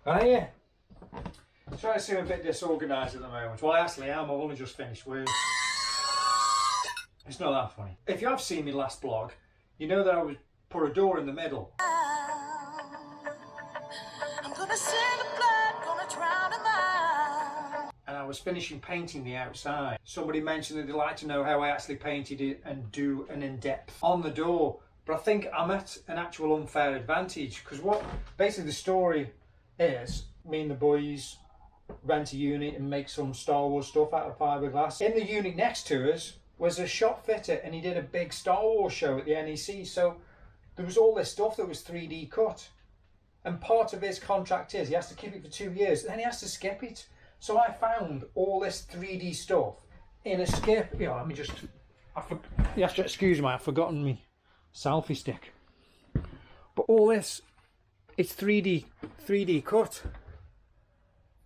Oh yeah. Trying to seem a bit disorganised at the moment. Well, I actually am. I've only just finished work. It's not that funny. If you have seen my last vlog, you know that I would put a door in the middle. I'm gonna send a blood, gonna drown him out. And I was finishing painting the outside. Somebody mentioned that they'd like to know how I actually painted it and do an in-depth on the door. But I think I'm at an actual unfair advantage, because what basically the story is, me and the boys rent a unit and make some Star Wars stuff out of fiberglass. In the unit next to us was a shop fitter, and he did a big Star Wars show at the NEC, so there was all this stuff that was 3D cut, and part of his contract is he has to keep it for 2 years, and then he has to skip it. So I found all this 3D stuff in a skip. You know, let me just, you have to excuse me, I've forgotten me selfie stick. But all this, it's 3D cut.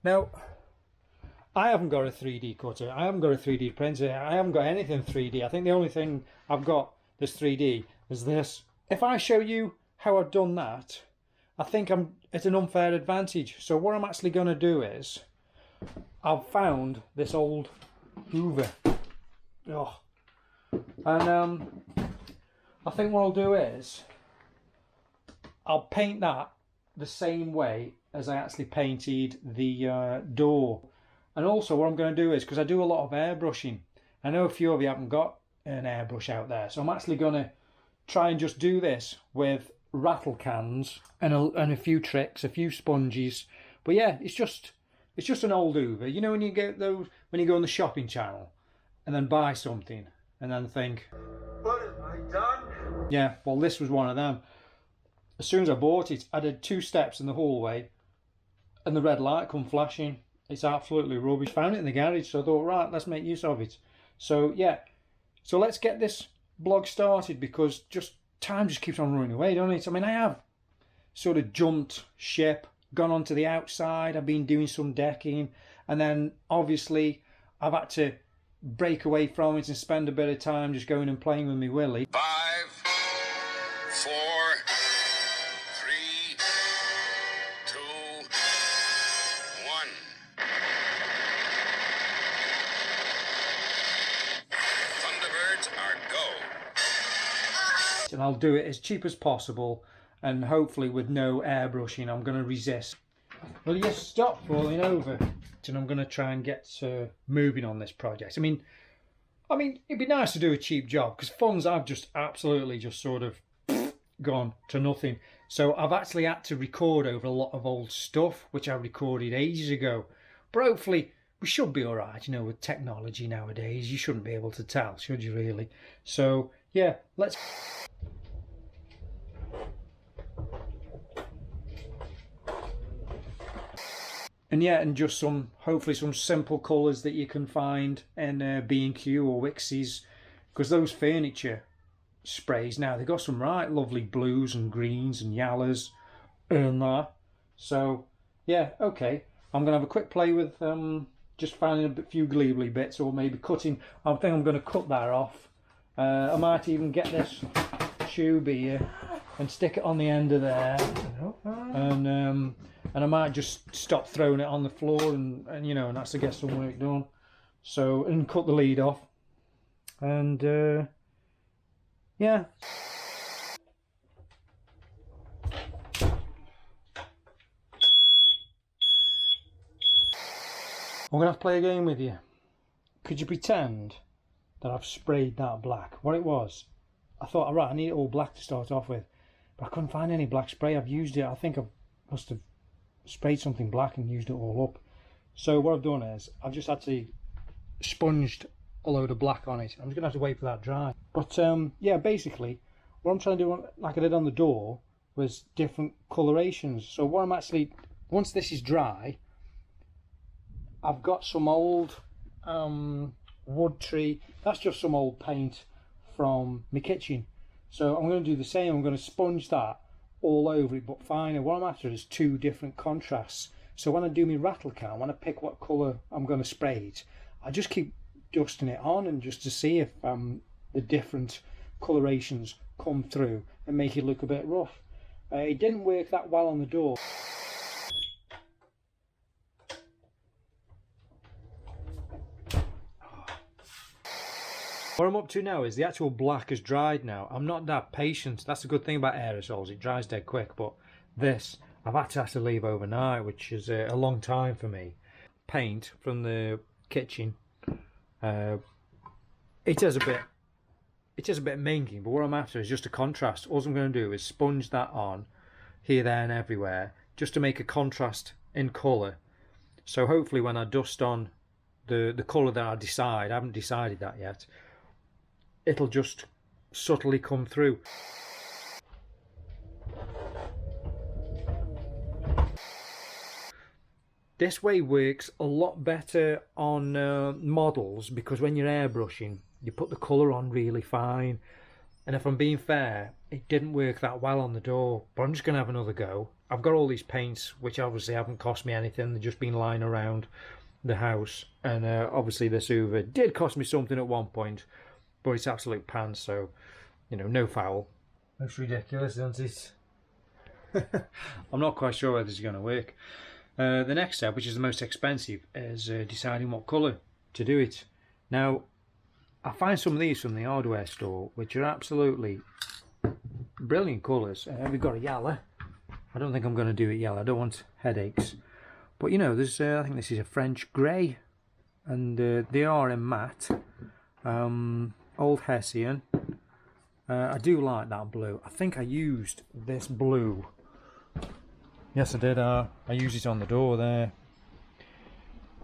Now, I haven't got a 3D cutter, I haven't got a 3D printer, I haven't got anything 3D. I think the only thing I've got that's 3D is this. If I show you how I've done that, I think I'm at an unfair advantage. So what I'm actually going to do is, I've found this old Hoover. Oh. And I think what I'll do is, I'll paint that the same way as I actually painted the door. And also what I'm going to do is, because I do a lot of airbrushing, I know a few of you haven't got an airbrush out there, so I'm actually going to try and just do this with rattle cans and a few tricks, a few sponges. But yeah, it's just an old Hoover. You know when you get those, when you go on the shopping channel and then buy something and then think, what have I done? Yeah, well this was one of them. As soon as I bought it, I did 2 steps in the hallway and the red light come flashing. It's absolutely rubbish. Found it in the garage, so I thought, right, let's make use of it. So yeah, so let's get this blog started, because time just keeps on running away, don't it? I mean, I have sort of jumped ship, gone onto the outside, I've been doing some decking, and then obviously I've had to break away from it and spend a bit of time just going and playing with me Willie. 5, 4, 3, 2, 1. Thunderbirds are go. And I'll do it as cheap as possible, and hopefully with no airbrushing. I'm going to resist. Will you stop falling over? And I'm going to try and get moving on this project. I mean, it'd be nice to do a cheap job, because funds I've just absolutely just sort of gone to nothing. So I've actually had to record over a lot of old stuff which I recorded ages ago. But hopefully we should be all right. You know, with technology nowadays, you shouldn't be able to tell, should you really? So yeah, let's. And yeah, and just hopefully some simple colours that you can find in B&Q or Wixies, because those furniture sprays now, they've got some right lovely blues and greens and yellows in there. So yeah, okay, I'm going to have a quick play with just finding a few gleebly bits, or maybe cutting. I think I'm going to cut that off. I might even get this tube here and stick it on the end of there, and I might just stop throwing it on the floor, and you know, and that's to get some work done. So, and cut the lead off, and yeah. I'm gonna have to play a game with you. Could you pretend that I've sprayed that black? What it was, I thought, alright, I need it all black to start off with, but I couldn't find any black spray. I've used it, I think I must have sprayed something black and used it all up. So what I've done is, I've just actually sponged a load of black on it. I'm just gonna have to wait for that dry. But yeah, basically, what I'm trying to do, like I did on the door, was different colorations. So what I'm actually, once this is dry, I've got some old wood tree. That's just some old paint from my kitchen. So I'm going to do the same. I'm going to sponge that all over it, but finer. What I'm after is 2 different contrasts. So when I do my rattle can, when I pick what colour I'm going to spray it, I just keep dusting it on, and just to see if the different colorations come through and make it look a bit rough. It didn't work that well on the door. What I'm up to now is the actual black has dried now. I'm not that patient. That's a good thing about aerosols. It dries dead quick. But this, I've had to leave overnight, which is a long time for me. Paint from the kitchen. It has a bit minky, but what I'm after is just a contrast. All I'm going to do is sponge that on here, there and everywhere, just to make a contrast in colour. So hopefully when I dust on the colour that I haven't decided that yet, it'll just subtly come through. This way works a lot better on models, because when you're airbrushing, you put the colour on really fine. And if I'm being fair, it didn't work that well on the door, but I'm just going to have another go. I've got all these paints, which obviously haven't cost me anything. They've just been lying around the house. And obviously this Hoover did cost me something at one point, but it's absolute pants, so, you know, no foul. Looks ridiculous, doesn't it? I'm not quite sure whether this is going to work. The next step, which is the most expensive, is deciding what colour to do it. Now, I find some of these from the hardware store, which are absolutely brilliant colours. We've got a yellow. I don't think I'm going to do it yellow. I don't want headaches. But you know, there's I think this is a French grey, and they are in matte. Old Hessian. I do like that blue. I think I used this blue. Yes, I did. I used it on the door there.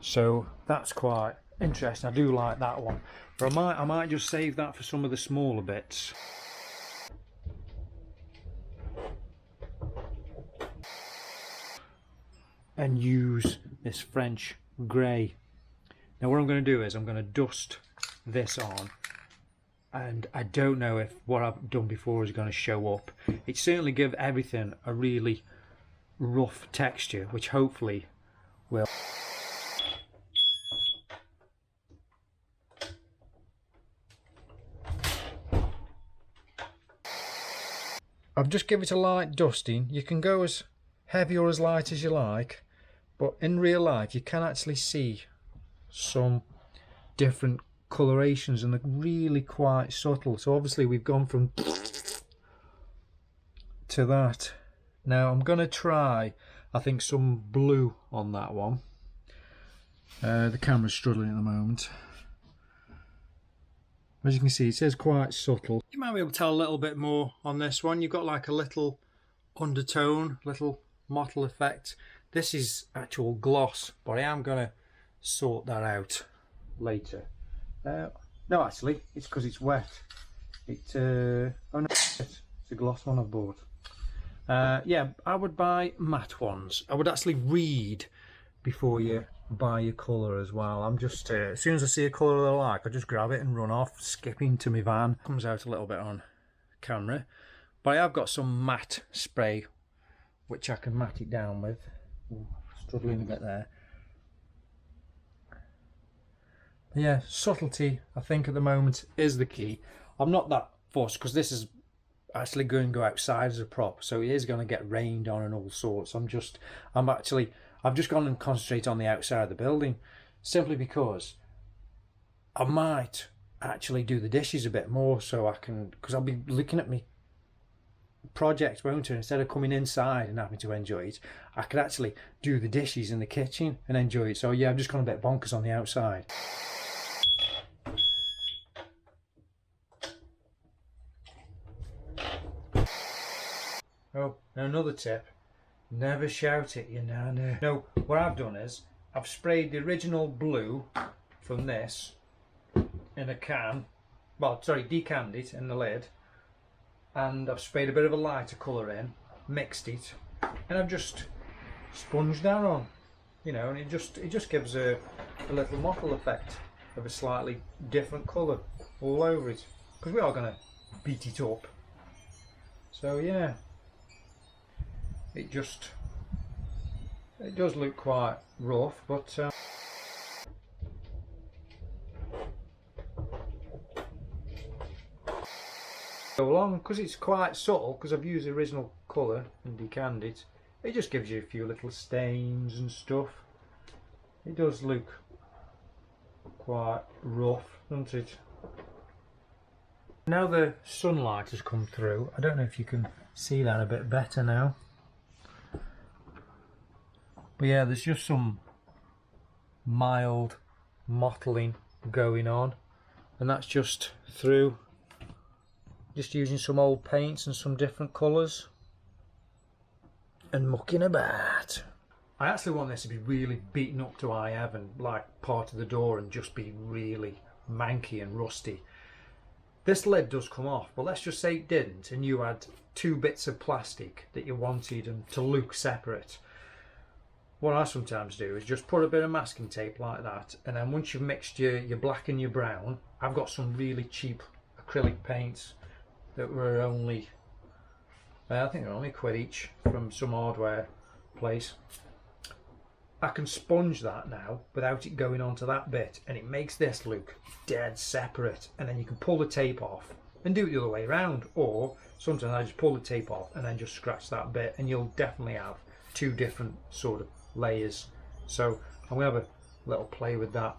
So that's quite interesting. I do like that one. But I might just save that for some of the smaller bits. And use this French grey. Now what I'm going to do is I'm going to dust this on. And I don't know if what I've done before is going to show up. It certainly gives everything a really rough texture, which hopefully will. I've just given it a light dusting. You can go as heavy or as light as you like, but in real life you can actually see some different colorations, and they're really quite subtle. So obviously we've gone from to that. Now I'm going to try, I think, some blue on that one. The camera's struggling at the moment. As you can see, it says quite subtle. You might be able to tell a little bit more on this one. You've got like a little undertone, little mottle effect. This is actual gloss, but I am going to sort that out later. No, actually, it's because it's wet. Oh no, it's a gloss one I've bought. Yeah, I would buy matte ones. I would actually read before you buy your colour as well. I'm just, as soon as I see a colour that I like, I just grab it and run off, skipping to my van. Comes out a little bit on camera. But I have got some matte spray, which I can matte it down with. Ooh, struggling a bit there. Yeah, subtlety, I think at the moment, is the key. I'm not that fussed, because this is actually going to go outside as a prop, so it is going to get rained on and all sorts. I've just gone and concentrate on the outside of the building, simply because I might actually do the dishes a bit more, so I can, because I'll be looking at me project, won't I? Instead of coming inside and having to enjoy it, I could actually do the dishes in the kitchen and enjoy it. So yeah, I've just gone a bit bonkers on the outside. Oh, and another tip, never shout at your nana. No, what I've done is I've sprayed the original blue from this in a can, well, sorry, decanned it in the lid, and I've sprayed a bit of a lighter colour in, mixed it, and I've just sponged that on, you know, and it just gives a little mottle effect of a slightly different colour all over it, because we are going to beat it up. So yeah, it does look quite rough, but go along, because it's quite subtle, because I've used the original colour and decanned it. It just gives you a few little stains and stuff. It does look quite rough, doesn't it? Now the sunlight has come through. I don't know if you can see that a bit better now. But yeah, there's just some mild mottling going on. And that's just through just using some old paints and some different colours. And mucking about. I actually want this to be really beaten up to high heaven, like part of the door, and just be really manky and rusty. This lid does come off, but let's just say it didn't, and you had two bits of plastic that you wanted them to look separate. What I sometimes do is just put a bit of masking tape like that, and then once you've mixed your black and your brown, I've got some really cheap acrylic paints that were only, I think they're only £1 each from some hardware place. I can sponge that now without it going onto that bit, and it makes this look dead separate. And then you can pull the tape off and do it the other way around, or sometimes I just pull the tape off and then just scratch that bit, and you'll definitely have two different sort of layers. So I'm gonna have a little play with that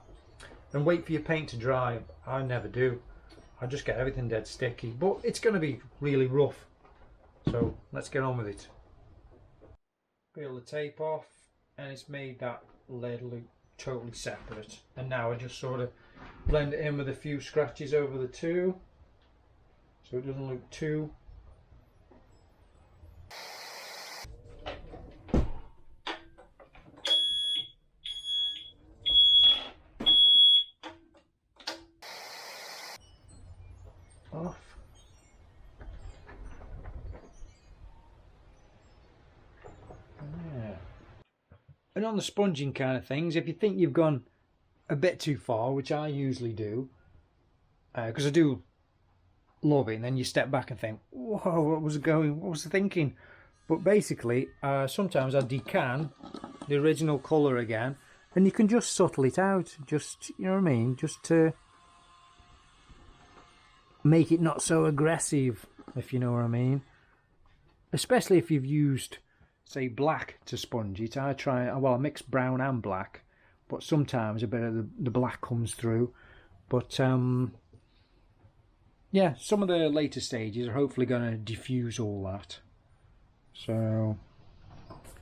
and wait for your paint to dry. I never do. I just get everything dead sticky, but it's going to be really rough, so let's get on with it. Peel the tape off, and it's made that lid look totally separate. And now I just sort of blend it in with a few scratches over the two, so it doesn't look too off. Yeah. And on the sponging kind of things, if you think you've gone a bit too far, which I usually do, because I do love it, and then you step back and think, whoa, what was I thinking? But basically, sometimes I decan the original colour again, and you can just subtle it out, just, you know what I mean, just to make it not so aggressive, if you know what I mean. Especially if you've used, say, black to sponge it. I mix brown and black, but sometimes a bit of the black comes through. But yeah, some of the later stages are hopefully going to diffuse all that. So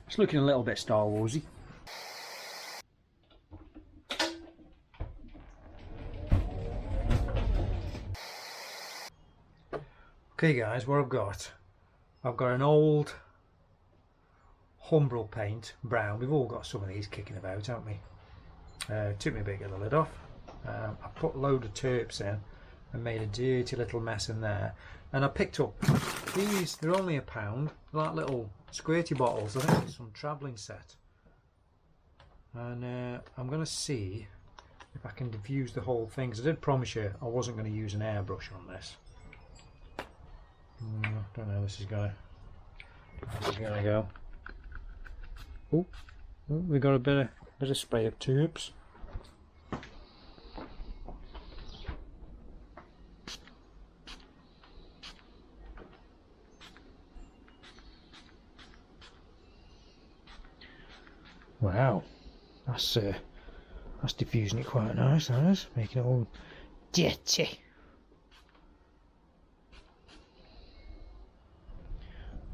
it's looking a little bit Star Warsy. Okay guys, what I've got an old Humbrol paint, brown. We've all got some of these kicking about, haven't we? Took me a bit to get the lid off. I put a load of terps in and made a dirty little mess in there. And I picked up these, they're only £1, like little squirty bottles. I think it's some travelling set. And I'm going to see if I can diffuse the whole thing, because I did promise you I wasn't going to use an airbrush on this. I don't know how this is going to go. Oh, we got a bit of spray of tubes. Wow, that's diffusing it quite nice. That is making it all dirty.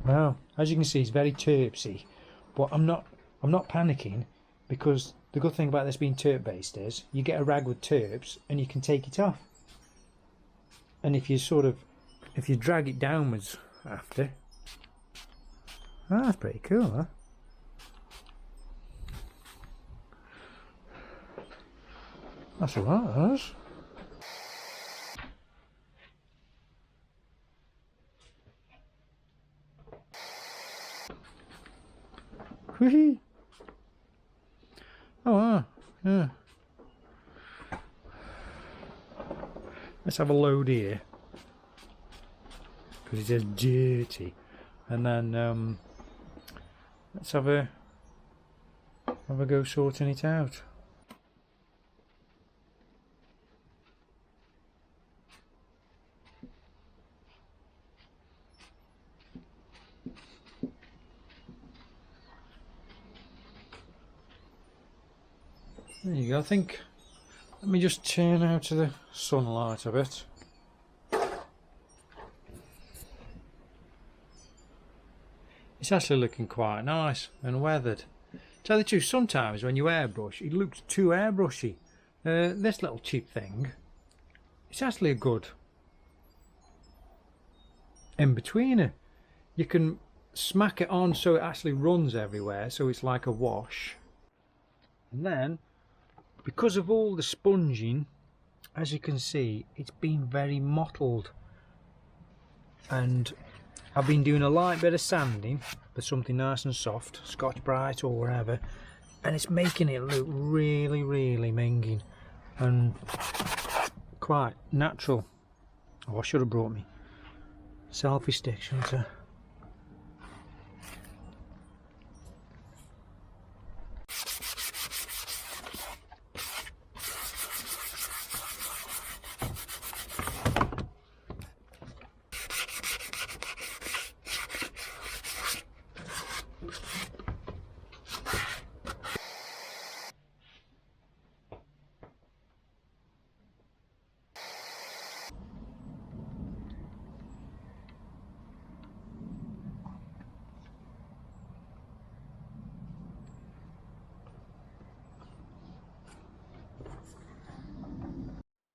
Wow, as you can see, it's very terpsy, but I'm not panicking, because the good thing about this being terp based is you get a rag with terps and you can take it off. And if you drag it downwards after, that's pretty cool, huh? That's alright, that is. Whee! Oh, yeah. Let's have a load here, because it is dirty, and then let's have a go sorting it out. There you go. I think, let me just turn out to the sunlight a bit. It's actually looking quite nice and weathered. Tell you the truth, sometimes when you airbrush, it looks too airbrushy. This little cheap thing, it's actually a good in-betweener. You can smack it on so it actually runs everywhere, so it's like a wash. And then, because of all the sponging, as you can see, it's been very mottled. And I've been doing a light bit of sanding for something nice and soft, Scotch Brite or whatever, and it's making it look really, really minging and quite natural. Oh, I should have brought me selfie stick, shouldn't I?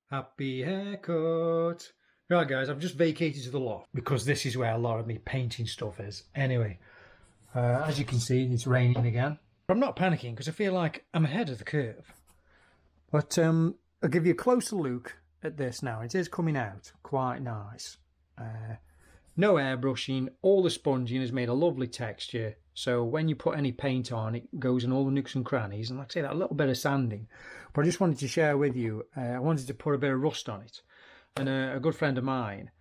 Happy haircut. Right guys, I've just vacated to the loft because this is where a lot of me painting stuff is. Anyway, as you can see, it's raining again. I'm not panicking because I feel like I'm ahead of the curve. But I'll give you a closer look at this now. It is coming out quite nice. No airbrushing, all the sponging has made a lovely texture. So when you put any paint on, it goes in all the nooks and crannies. And like I say, that little bit of sanding. But I just wanted to share with you, I wanted to put a bit of rust on it. And a good friend of mine,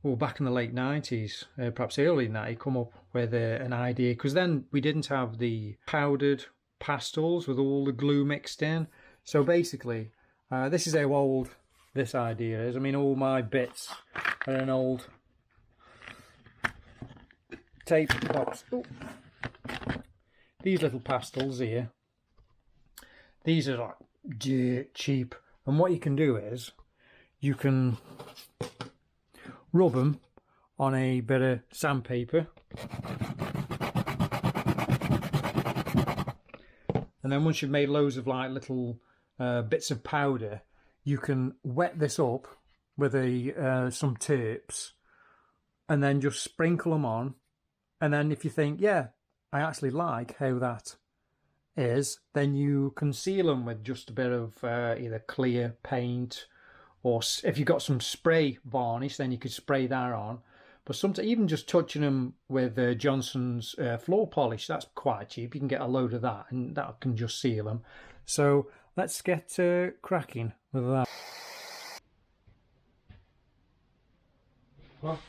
well, back in the late 90s, perhaps earlier than that, he come up with an idea. Because then we didn't have the powdered pastels with all the glue mixed in. So basically, this is how old this idea is. I mean, all my bits are an old tape box. Oh. These little pastels here, these are like dirt cheap, and what you can do is you can rub them on a bit of sandpaper, and then once you've made loads of like little bits of powder, you can wet this up with some tapes and then just sprinkle them on. And then if you think, yeah, I actually like how that is, then you can seal them with just a bit of either clear paint, or if you've got some spray varnish, then you could spray that on. But sometimes even just touching them with Johnson's floor polish, that's quite cheap. You can get a load of that, and that can just seal them. So let's get cracking with that. Well,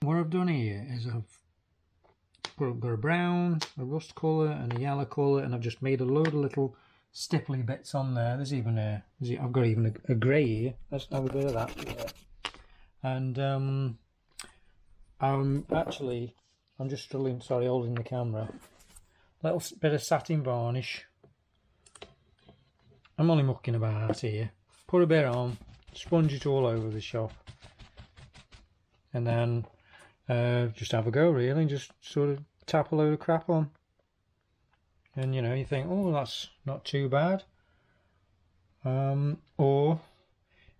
what I've done here is I've got a brown, a rust colour and a yellow colour, and I've just made a load of little stipply bits on there. There's even I've got even a grey here. Let's have a bit of that. Yeah. And I'm just struggling, sorry, holding the camera. Little bit of satin varnish. I'm only mucking about here. Put a bit on, sponge it all over the shop, and then just have a go really, and just sort of tap a load of crap on. And you know, you think, oh, that's not too bad. Or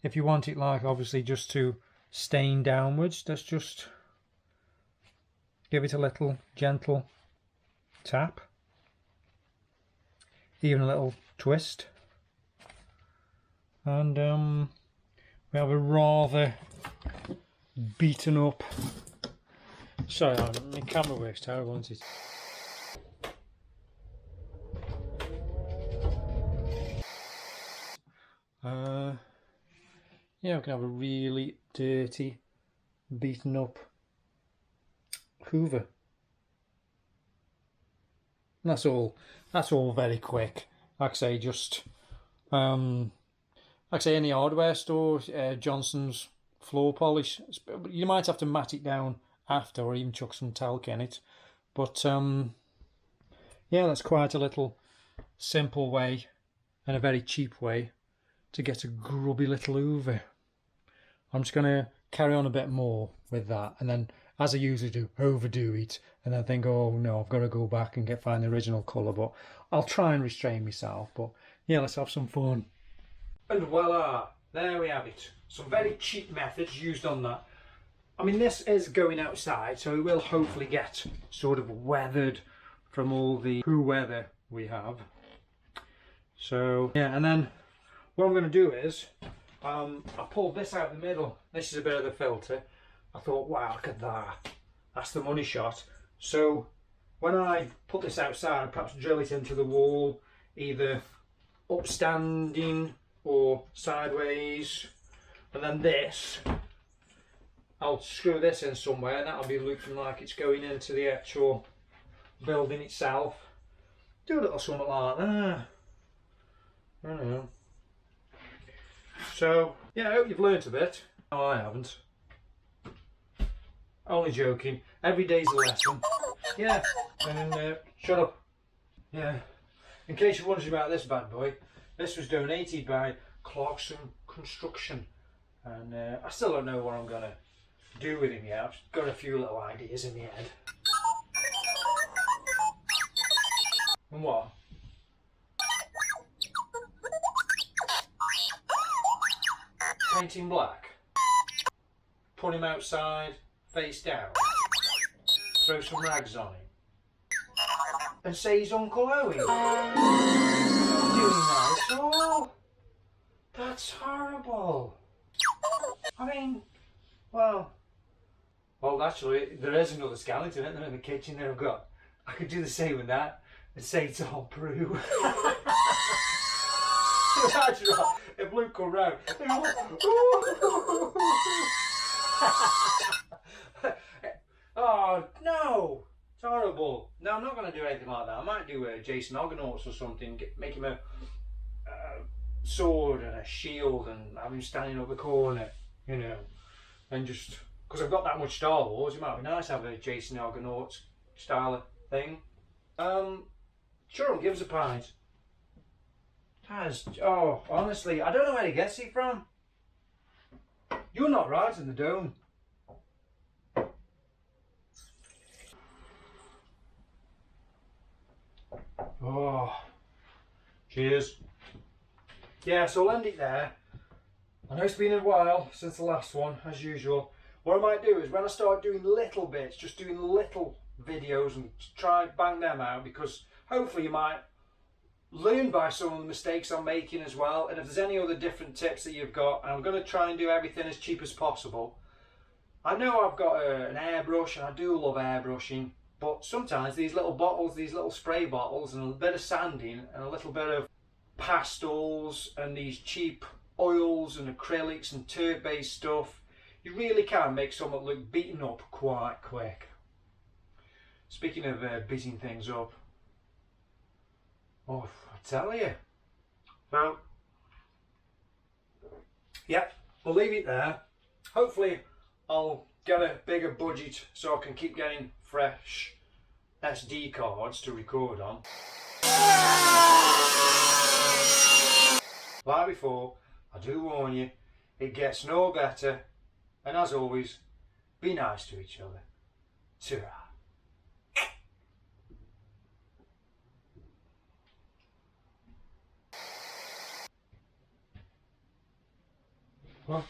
if you want it like obviously just to stain downwards, let's just give it a little gentle tap, even a little twist, and we have a rather beaten up, sorry, my camera works terrible, isn't it? Yeah, we can have a really dirty, beaten up Hoover. And that's all very quick. Like I say, just like I say, any hardware store, Johnson's floor polish. You might have to mat it down after, or even chuck some talc in it. But yeah, that's quite a little simple way and a very cheap way to get a grubby little Hoover. I'm just going to carry on a bit more with that, and then, as I usually do, overdo it, and then think, oh no, I've got to go back and find the original colour. But I'll try and restrain myself. But yeah, let's have some fun. And voila, there we have it. Some very cheap methods used on that. I mean, this is going outside, so it will hopefully get sort of weathered from all the poo weather we have. So yeah, and then what I'm going to do is I pulled this out of the middle. This is a bit of the filter. I thought, wow, look at that. That's the money shot. So when I put this outside, I'll perhaps drill it into the wall, either upstanding or sideways. And then this, I'll screw this in somewhere, and that'll be looking like it's going into the actual building itself. Do a little something like that. I don't know. So yeah, I hope you've learnt a bit. No, I haven't. Only joking. Every day's a lesson. Yeah, and shut up. Yeah. In case you're wondering about this bad boy, this was donated by Clarkson Construction, and I still don't know what I'm gonna do with him yet. I've got a few little ideas in the head. And what? Paint him black. Put him outside, face down. Throw some rags on him. And say he's Uncle Owen. Not doing that at all. That's horrible. I mean, well, actually, there is another skeleton in there in the kitchen that I've got. I could do the same with that and say it's all Peru. Imagine if Luke come round. Oh no, it's horrible. No, I'm not going to do anything like that. I might do Jason Argonauts or something, make him a sword and a shield and have him standing up the corner, you know, and just, because I've got that much Star Wars, it might be nice to have a Jason Argonauts style of thing. Sure, give us a pint. Oh, honestly, I don't know where he gets it from. You're not right in the dome. Oh, cheers. Yeah, so I'll end it there. I know it's been a while since the last one, as usual. What I might do is when I start doing little bits, just doing little videos and try and bang them out, because hopefully you might learn by some of the mistakes I'm making as well. And if there's any other different tips that you've got, and I'm going to try and do everything as cheap as possible. I know I've got an airbrush, and I do love airbrushing, but sometimes these little bottles, these little spray bottles, and a bit of sanding and a little bit of pastels and these cheap oils and acrylics and turf based stuff, you really can make something look beaten up quite quick. Speaking of beating things up, oh, I tell you. Well, yeah, we'll leave it there. Hopefully I'll get a bigger budget so I can keep getting fresh SD cards to record on. Like before, I do warn you, it gets no better, and as always, be nice to each other. Ta-ra. What?